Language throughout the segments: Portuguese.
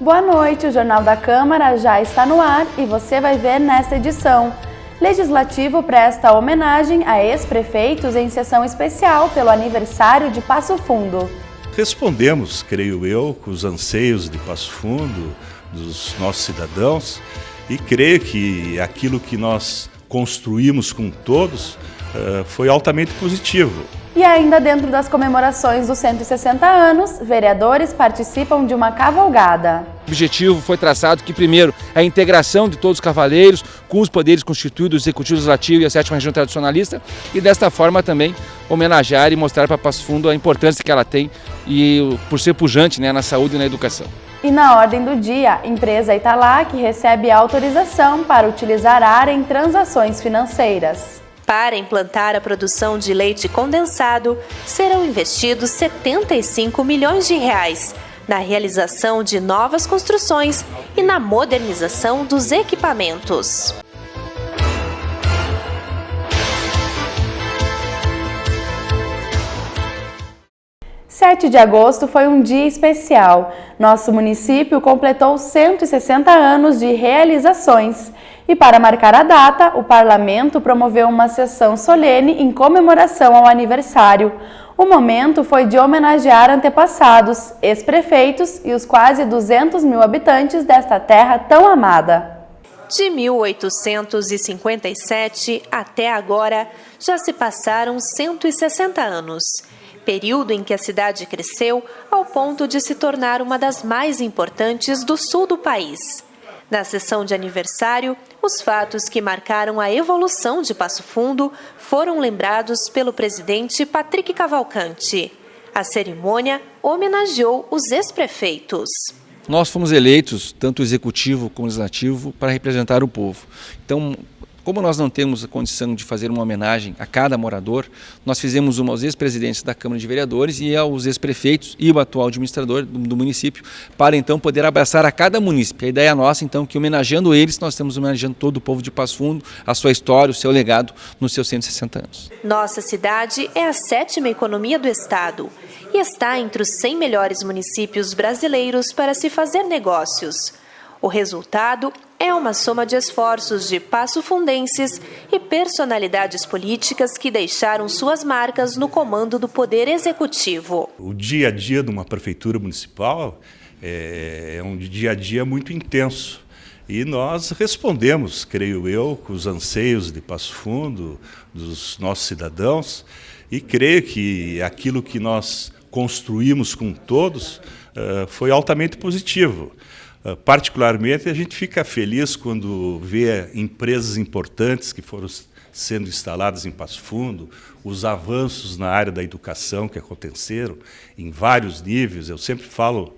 Boa noite, o Jornal da Câmara já está no ar e você vai ver nesta edição. Legislativo presta homenagem a ex-prefeitos em sessão especial pelo aniversário de Passo Fundo. Respondemos, creio eu, com os anseios de Passo Fundo, dos nossos cidadãos, e creio que aquilo que nós construímos com todos foi altamente positivo. E ainda dentro das comemorações dos 160 anos, vereadores participam de uma cavalgada. O objetivo foi traçado que, primeiro, a integração de todos os cavaleiros com os poderes constituídos, Executivo, Legislativo e a 7ª Região Tradicionalista, e desta forma também homenagear e mostrar para Passo Fundo a importância que ela tem e por ser pujante, na saúde e na educação. E na ordem do dia, empresa Italac recebe autorização para utilizar área em transações financeiras. Para implantar a produção de leite condensado, serão investidos R$ 75 milhões na realização de novas construções e na modernização dos equipamentos. – 7 de agosto foi um dia especial. Nosso município completou 160 anos de realizações. E para marcar a data, o Parlamento promoveu uma sessão solene em comemoração ao aniversário. O momento foi de homenagear antepassados, ex-prefeitos e os quase 200 mil habitantes desta terra tão amada. De 1857 até agora, já se passaram 160 anos. Período em que a cidade cresceu ao ponto de se tornar uma das mais importantes do sul do país. Na sessão de aniversário, os fatos que marcaram a evolução de Passo Fundo foram lembrados pelo presidente Patrick Cavalcante. A cerimônia homenageou os ex-prefeitos. Nós fomos eleitos, tanto o Executivo como o Legislativo, para representar o povo. Então, como nós não temos a condição de fazer uma homenagem a cada morador, nós fizemos uma aos ex-presidentes da Câmara de Vereadores e aos ex-prefeitos e o atual administrador do município, para então poder abraçar a cada município. A ideia nossa, então, que homenageando eles, nós estamos homenageando todo o povo de Passo Fundo, a sua história, o seu legado nos seus 160 anos. Nossa cidade é a 7ª economia do estado e está entre os 100 melhores municípios brasileiros para se fazer negócios. O resultado é uma soma de esforços de passofundenses e personalidades políticas que deixaram suas marcas no comando do Poder Executivo. O dia a dia de uma prefeitura municipal é um dia a dia muito intenso. E nós respondemos, creio eu, com os anseios de Passo Fundo, dos nossos cidadãos, e creio que aquilo que nós construímos com todos foi altamente positivo. Particularmente, a gente fica feliz quando vê empresas importantes que foram sendo instaladas em Passo Fundo, os avanços na área da educação que aconteceram em vários níveis. Eu sempre falo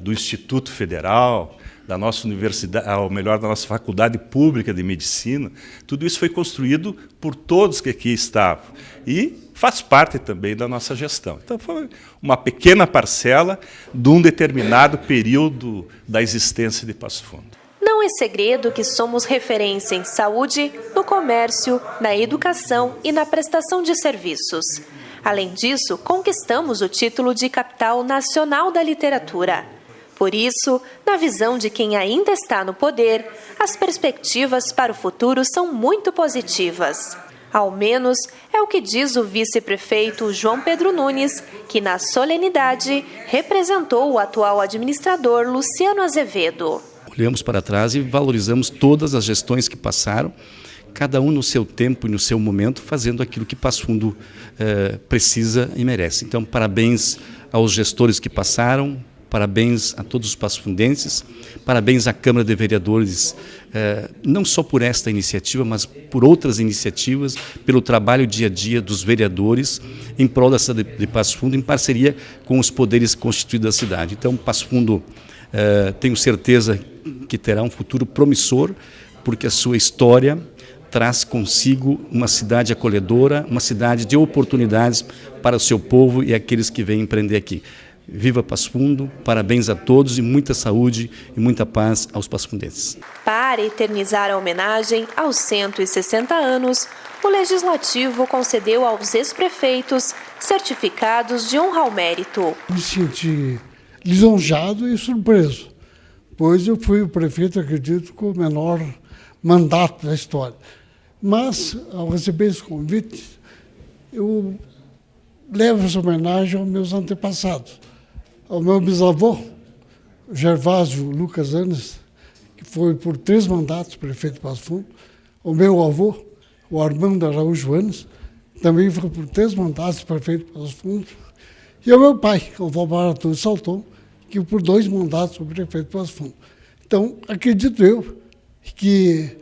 do Instituto Federal, da nossa universidade, ou melhor, da nossa Faculdade Pública de Medicina. Tudo isso foi construído por todos que aqui estavam e faz parte também da nossa gestão. Então, foi uma pequena parcela de um determinado período da existência de Passo Fundo. Não é segredo que somos referência em saúde, no comércio, na educação e na prestação de serviços. Além disso, conquistamos o título de Capital Nacional da Literatura. Por isso, na visão de quem ainda está no poder, as perspectivas para o futuro são muito positivas. Ao menos é o que diz o vice-prefeito João Pedro Nunes, que na solenidade representou o atual administrador Luciano Azevedo. Olhamos para trás e valorizamos todas as gestões que passaram, cada um no seu tempo e no seu momento, fazendo aquilo que Passo Fundo precisa e merece. Então, parabéns aos gestores que passaram, parabéns a todos os passofundenses, parabéns à Câmara de Vereadores, não só por esta iniciativa, mas por outras iniciativas, pelo trabalho dia a dia dos vereadores em prol da cidade de Passo Fundo, em parceria com os poderes constituídos da cidade. Então, Passo Fundo, tenho certeza que terá um futuro promissor, porque a sua história traz consigo uma cidade acolhedora, uma cidade de oportunidades para o seu povo e aqueles que vêm empreender aqui. Viva Passo Fundo, parabéns a todos e muita saúde e muita paz aos passofundenses. Para eternizar a homenagem aos 160 anos, o Legislativo concedeu aos ex-prefeitos certificados de honra ao mérito. Me senti lisonjeado e surpreso Depois eu fui o prefeito, acredito, com o menor mandato da história. Mas, ao receber esse convite, eu levo essa homenagem aos meus antepassados. Ao meu bisavô, Gervásio Lucas Anes, que foi por 3 mandatos prefeito de Passo Fundo. O meu avô, o Armando Araújo Anes, também foi por 3 mandatos prefeito de Passo Fundo. E o meu pai, o Valmar Arthur Salton, que por 2 mandatos foi prefeito de Passo Fundo. Então, acredito eu que,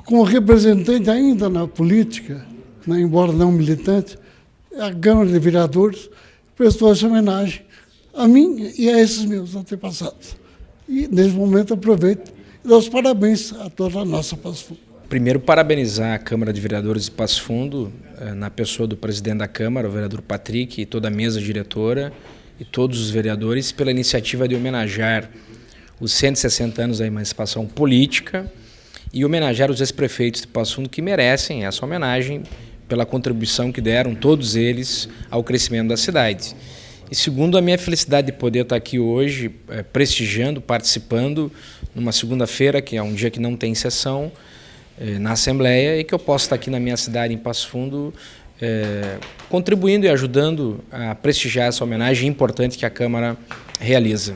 como representante ainda na política, né, embora não militante, a Câmara de Vereadores prestou essa homenagem a mim e a esses meus antepassados. E, nesse momento, aproveito e dou os parabéns a toda a nossa Passo Fundo. Primeiro, parabenizar a Câmara de Vereadores de Passo Fundo, na pessoa do presidente da Câmara, o vereador Patrick, e toda a mesa diretora e todos os vereadores, pela iniciativa de homenagear os 160 anos da emancipação política e homenagear os ex-prefeitos de Passo Fundo que merecem essa homenagem pela contribuição que deram, todos eles, ao crescimento da cidade. E segundo, a minha felicidade de poder estar aqui hoje, prestigiando, participando, numa segunda-feira, que é um dia que não tem sessão, na Assembleia, e que eu posso estar aqui na minha cidade, em Passo Fundo, contribuindo e ajudando a prestigiar essa homenagem importante que a Câmara realiza.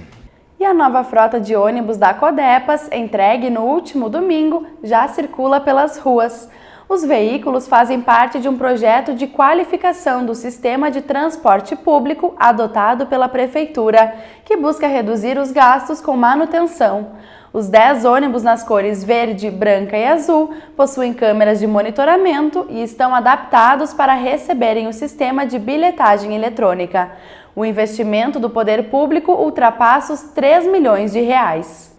E a nova frota de ônibus da Codepas, entregue no último domingo, já circula pelas ruas. Os veículos fazem parte de um projeto de qualificação do sistema de transporte público adotado pela Prefeitura, que busca reduzir os gastos com manutenção. Os 10 ônibus nas cores verde, branca e azul possuem câmeras de monitoramento e estão adaptados para receberem o sistema de bilhetagem eletrônica. O investimento do poder público ultrapassa os 3 milhões de reais.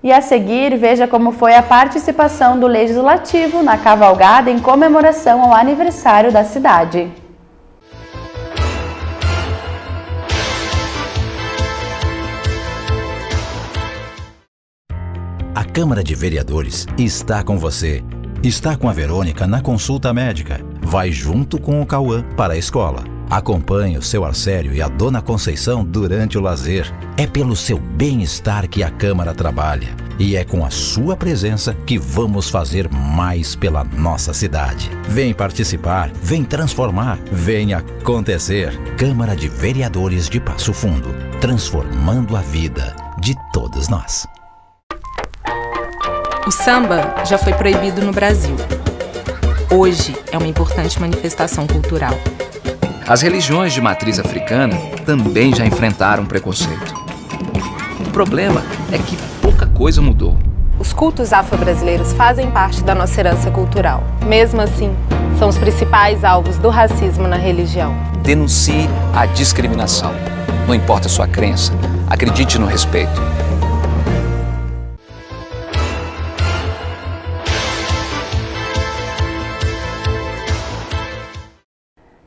E a seguir, veja como foi a participação do Legislativo na cavalgada em comemoração ao aniversário da cidade. A Câmara de Vereadores está com você. Está com a Verônica na consulta médica. Vai junto com o Cauã para a escola. Acompanhe o seu Arcério e a Dona Conceição durante o lazer. É pelo seu bem-estar que a Câmara trabalha. E é com a sua presença que vamos fazer mais pela nossa cidade. Vem participar, vem transformar, vem acontecer. Câmara de Vereadores de Passo Fundo, transformando a vida de todos nós. O samba já foi proibido no Brasil. Hoje é uma importante manifestação cultural. As religiões de matriz africana também já enfrentaram preconceito. O problema é que pouca coisa mudou. Os cultos afro-brasileiros fazem parte da nossa herança cultural. Mesmo assim, são os principais alvos do racismo na religião. Denuncie a discriminação. Não importa a sua crença, acredite no respeito.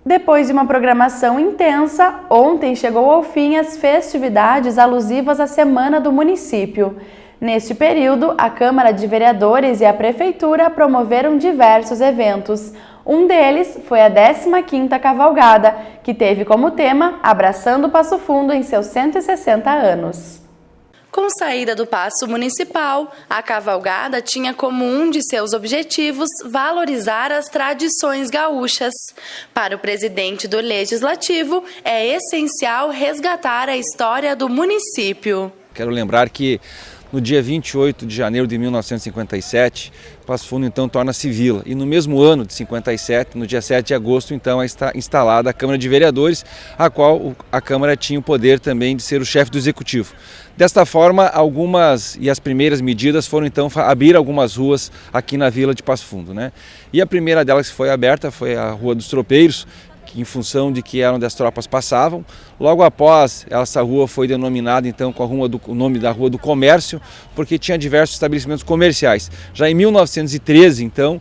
Depois de uma programação intensa, ontem chegou ao fim as festividades alusivas à Semana do Município. Neste período, a Câmara de Vereadores e a Prefeitura promoveram diversos eventos. Um deles foi a 15ª Cavalgada, que teve como tema Abraçando Passo Fundo em seus 160 anos. Com saída do Paço Municipal, a cavalgada tinha como um de seus objetivos valorizar as tradições gaúchas. Para o presidente do Legislativo, é essencial resgatar a história do município. Quero lembrar que no dia 28 de janeiro de 1957, Passo Fundo então torna-se vila. E no mesmo ano de 57, no dia 7 de agosto, então está instalada a Câmara de Vereadores, a qual a Câmara tinha o poder também de ser o chefe do Executivo. Desta forma, as primeiras medidas foram então abrir algumas ruas aqui na vila de Passo Fundo, né? E a primeira delas que foi aberta foi a Rua dos Tropeiros, que em função de que era onde as tropas passavam. Logo após, essa rua foi denominada então com o nome da Rua do Comércio, porque tinha diversos estabelecimentos comerciais. Já em 1913, então,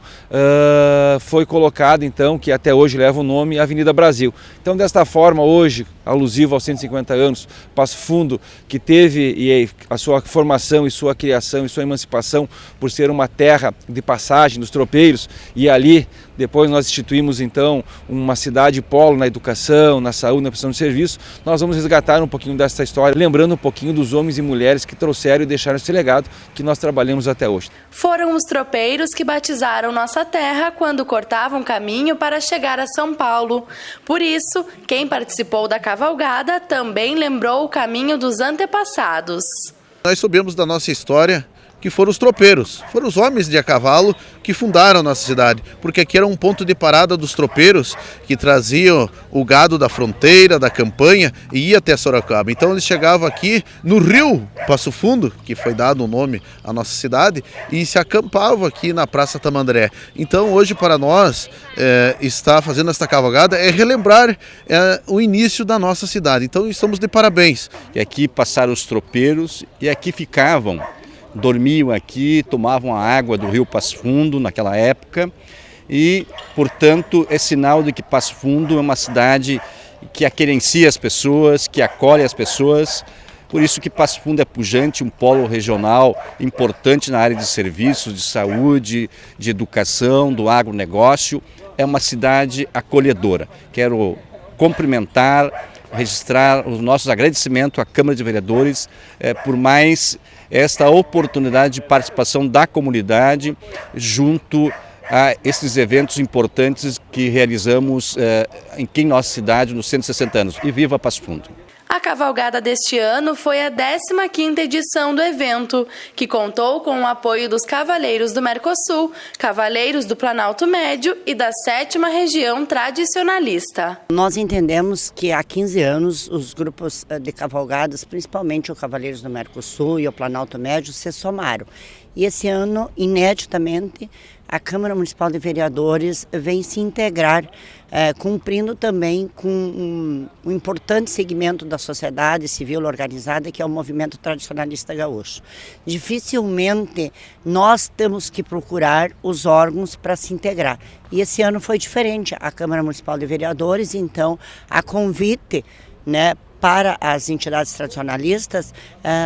foi colocado, então, que até hoje leva o nome Avenida Brasil. Então, desta forma, hoje, alusivo aos 150 anos, Passo Fundo, que teve a sua formação e sua criação e sua emancipação por ser uma terra de passagem dos tropeiros, e ali depois nós instituímos então uma cidade polo na educação, na saúde, na prestação de serviço. nós vamos resgatar um pouquinho dessa história, lembrando um pouquinho dos homens e mulheres que trouxeram e deixaram esse legado que nós trabalhamos até hoje. Foram os tropeiros que batizaram nossa terra quando cortavam caminho para chegar a São Paulo. Por isso, quem participou da cavalgada também lembrou o caminho dos antepassados. Nós soubemos da nossa história que foram os tropeiros, foram os homens de a cavalo que fundaram a nossa cidade, porque aqui era um ponto de parada dos tropeiros que traziam o gado da fronteira, da campanha e ia até Sorocaba. Então eles chegavam aqui no rio Passo Fundo, que foi dado o nome à nossa cidade, e se acampavam aqui na Praça Tamandré. Então hoje para nós estar fazendo esta cavalgada é relembrar o início da nossa cidade. Então estamos de parabéns. E aqui passaram os tropeiros e aqui ficavam. Dormiam aqui, tomavam a água do rio Passo Fundo naquela época e, portanto, é sinal de que Passo Fundo é uma cidade que aquerencia as pessoas, que acolhe as pessoas. Por isso que Passo Fundo é pujante, um polo regional importante na área de serviços, de saúde, de educação, do agronegócio. É uma cidade acolhedora. Quero cumprimentar, registrar os nossos agradecimentos à Câmara de Vereadores por mais esta oportunidade de participação da comunidade junto a esses eventos importantes que realizamos em nossa cidade nos 160 anos. E viva Passo Fundo! A cavalgada deste ano foi a 15ª edição do evento, que contou com o apoio dos Cavaleiros do Mercosul, Cavaleiros do Planalto Médio e da 7ª Região Tradicionalista. Nós entendemos que há 15 anos os grupos de cavalgadas, principalmente o Cavaleiros do Mercosul e o Planalto Médio, se somaram. E esse ano, ineditamente, a Câmara Municipal de Vereadores vem se integrar, cumprindo também com um importante segmento da sociedade civil organizada, que é o movimento tradicionalista gaúcho. Dificilmente nós temos que procurar os órgãos para se integrar. E esse ano foi diferente. A Câmara Municipal de Vereadores, então, a convite, para as entidades tradicionalistas,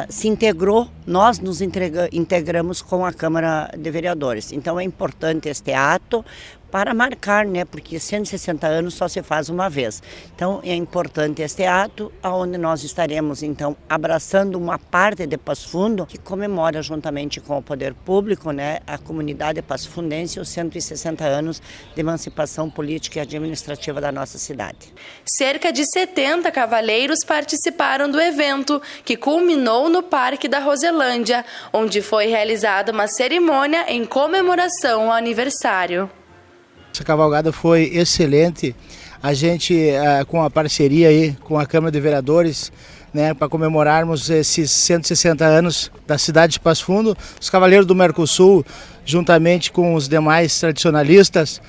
se integrou, nós nos integramos com a Câmara de Vereadores. Então é importante este ato para marcar, porque 160 anos só se faz uma vez. Então é importante este ato, onde nós estaremos então abraçando uma parte de Passo Fundo, que comemora juntamente com o poder público, a comunidade passofundense, os 160 anos de emancipação política e administrativa da nossa cidade. Cerca de 70 cavaleiros participaram do evento, que culminou no Parque da Roselândia, onde foi realizada uma cerimônia em comemoração ao aniversário. Essa cavalgada foi excelente, a gente com a parceria aí com a Câmara de Vereadores, para comemorarmos esses 160 anos da cidade de Passo Fundo, os Cavaleiros do Mercosul, juntamente com os demais tradicionalistas,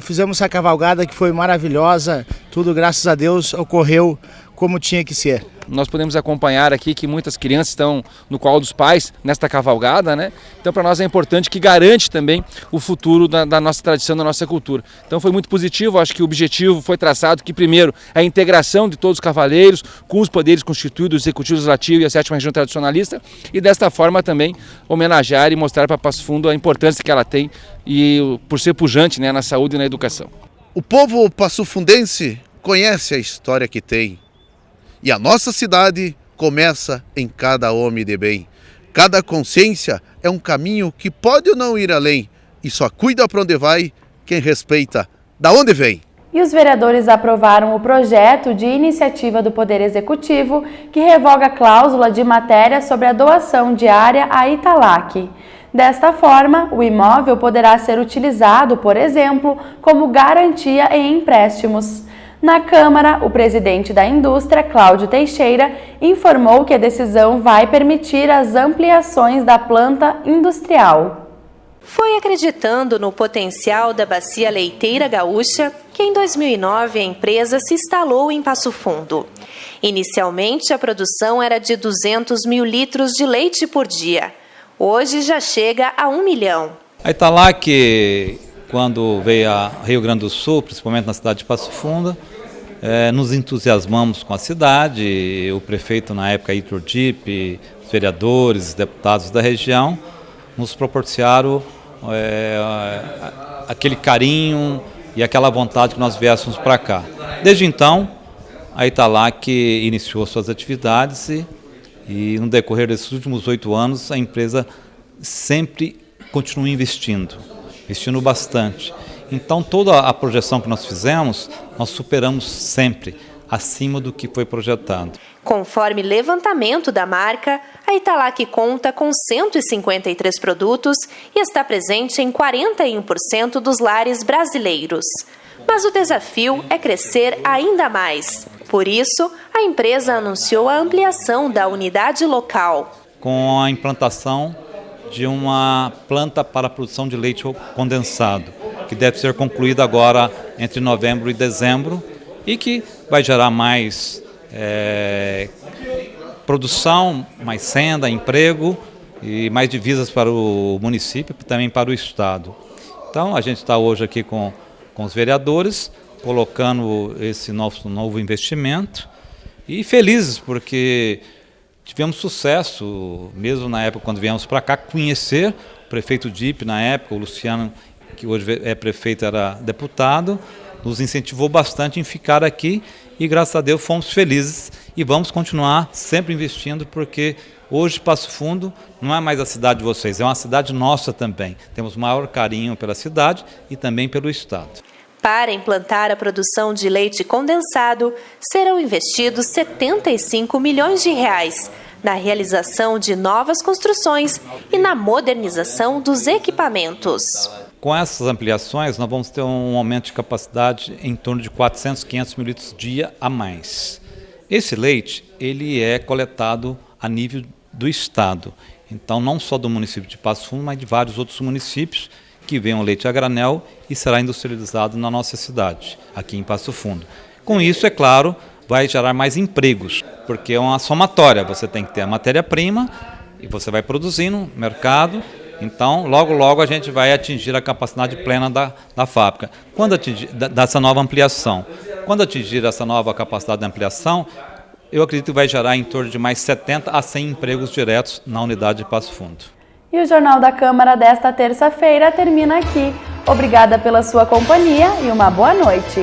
fizemos essa cavalgada que foi maravilhosa, tudo graças a Deus ocorreu como tinha que ser. Nós podemos acompanhar aqui que muitas crianças estão no colo dos pais nesta cavalgada, Então para nós é importante que garante também o futuro da nossa tradição, da nossa cultura. Então foi muito positivo, acho que o objetivo foi traçado que primeiro a integração de todos os cavaleiros com os poderes constituídos, o Executivo, Legislativo e a 7ª Região Tradicionalista e desta forma também homenagear e mostrar para Passo Fundo a importância que ela tem e por ser pujante na saúde e na educação. O povo passofundense conhece a história que tem. E a nossa cidade começa em cada homem de bem. Cada consciência é um caminho que pode ou não ir além. E só cuida para onde vai quem respeita da onde vem. E os vereadores aprovaram o projeto de iniciativa do Poder Executivo que revoga a cláusula de matéria sobre a doação de área à Italac. Desta forma, o imóvel poderá ser utilizado, por exemplo, como garantia em empréstimos. Na Câmara, o presidente da indústria, Cláudio Teixeira, informou que a decisão vai permitir as ampliações da planta industrial. Foi acreditando no potencial da bacia leiteira gaúcha que em 2009 a empresa se instalou em Passo Fundo. Inicialmente, a produção era de 200 mil litros de leite por dia. Hoje já chega a 1 milhão. A Italac, quando veio a Rio Grande do Sul, principalmente na cidade de Passo Fundo, nos entusiasmamos com a cidade, o prefeito na época, Heitor Dipp, os vereadores, os deputados da região, nos proporcionaram aquele carinho e aquela vontade que nós viéssemos para cá. Desde então, a Italac iniciou suas atividades e no decorrer desses últimos 8 anos a empresa sempre continua investindo bastante. Então toda a projeção que nós fizemos, nós superamos sempre acima do que foi projetado. Conforme levantamento da marca, a Italac conta com 153 produtos e está presente em 41% dos lares brasileiros. Mas o desafio é crescer ainda mais. Por isso, a empresa anunciou a ampliação da unidade local. Com a implantação de uma planta para a produção de leite condensado, que deve ser concluída agora entre novembro e dezembro e que vai gerar mais produção, mais renda, emprego e mais divisas para o município e também para o estado. Então a gente está hoje aqui com os vereadores, colocando esse novo investimento e felizes porque tivemos sucesso, mesmo na época quando viemos para cá, conhecer o prefeito Dipp na época, o Luciano, que hoje é prefeito, era deputado, nos incentivou bastante em ficar aqui e graças a Deus fomos felizes e vamos continuar sempre investindo porque hoje Passo Fundo não é mais a cidade de vocês, é uma cidade nossa também. Temos maior carinho pela cidade e também pelo estado. Para implantar a produção de leite condensado, serão investidos R$ 75 milhões na realização de novas construções e na modernização dos equipamentos. Com essas ampliações, nós vamos ter um aumento de capacidade em torno de 400, 500 mil litros dia a mais. Esse leite ele é coletado a nível do estado, então não só do município de Passo Fundo, mas de vários outros municípios que vem o leite a granel e será industrializado na nossa cidade, aqui em Passo Fundo. Com isso, é claro, vai gerar mais empregos, porque é uma somatória, você tem que ter a matéria-prima e você vai produzindo no mercado, então logo a gente vai atingir a capacidade plena da fábrica. Quando atingir dessa nova ampliação, quando atingir essa nova capacidade de ampliação, eu acredito que vai gerar em torno de mais 70 a 100 empregos diretos na unidade de Passo Fundo. E o Jornal da Câmara desta terça-feira termina aqui. Obrigada pela sua companhia e uma boa noite.